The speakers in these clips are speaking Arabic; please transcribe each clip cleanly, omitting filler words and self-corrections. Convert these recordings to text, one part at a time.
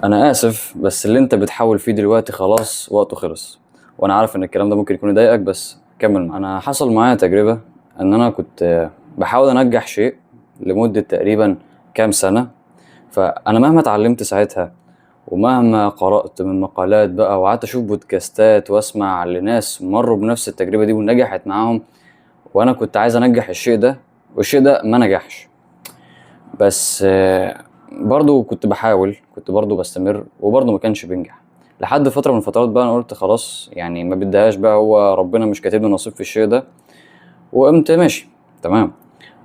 انا اسف، بس اللي انت بتحاول فيه دلوقتي خلاص وقته خلص. وانا عارف ان الكلام ده ممكن يكون يضايقك، بس كمل معايا. انا حصل معايا تجربة ان انا كنت بحاول انجح شيء لمدة تقريبا كام سنة. فانا مهما اتعلمت ساعتها ومهما قرأت من مقالات بقى وقعدت اشوف بودكاستات واسمع لناس مروا بنفس التجربة دي ونجحت معاهم، وانا كنت عايز انجح الشيء ده والشيء ده ما نجحش. بس برضو كنت بحاول، كنت برضو بستمر وبرضو ما كانش بينجح. لحد فترة من الفترات بقى انا قلت خلاص يعني ما بديهاش بقى، هو ربنا مش كاتب لي نصيب في الشيء ده، وقمت ماشي تمام.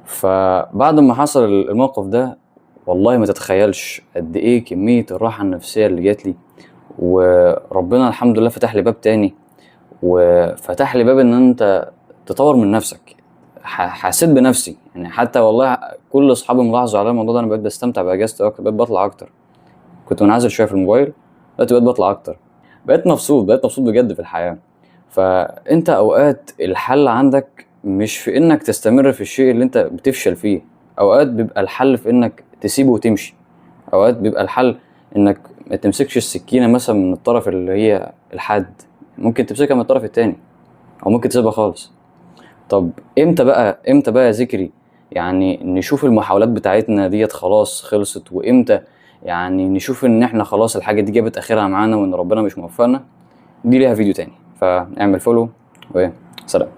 فبعد ما حصل الموقف ده، والله ما تتخيلش قد ايه كمية الراحة النفسية اللي جات لي. وربنا الحمد لله فتح لي باب تاني، وفتح لي باب ان انت تطور من نفسك. حسيت بنفسي يعني، حتى والله كل اصحابي ملاحظوا على الموضوع ده، انا بقيت بستمتع باجازتي اكتر، بقيت بطلع اكتر. كنت منعزل شويه في الموبايل، دلوقتي بقيت بطلع اكتر. بقيت مبسوط، بقيت مبسوط بجد في الحياه. فانت اوقات الحل عندك مش في انك تستمر في الشيء اللي انت بتفشل فيه، اوقات بيبقى الحل في انك تسيبه وتمشي. اوقات بيبقى الحل انك ما تمسكش السكينه مثلا من الطرف اللي هي الحاد، ممكن تمسكها من الطرف التاني، او ممكن تسيبها خالص. طب امتى بقى يا ذكري يعني نشوف المحاولات بتاعتنا ديت خلاص خلصت، وامتى يعني نشوف ان احنا خلاص الحاجة دي جابت اخرها معانا وان ربنا مش موفقنا؟ دي ليها فيديو تاني، فاعمل فولو وسلام.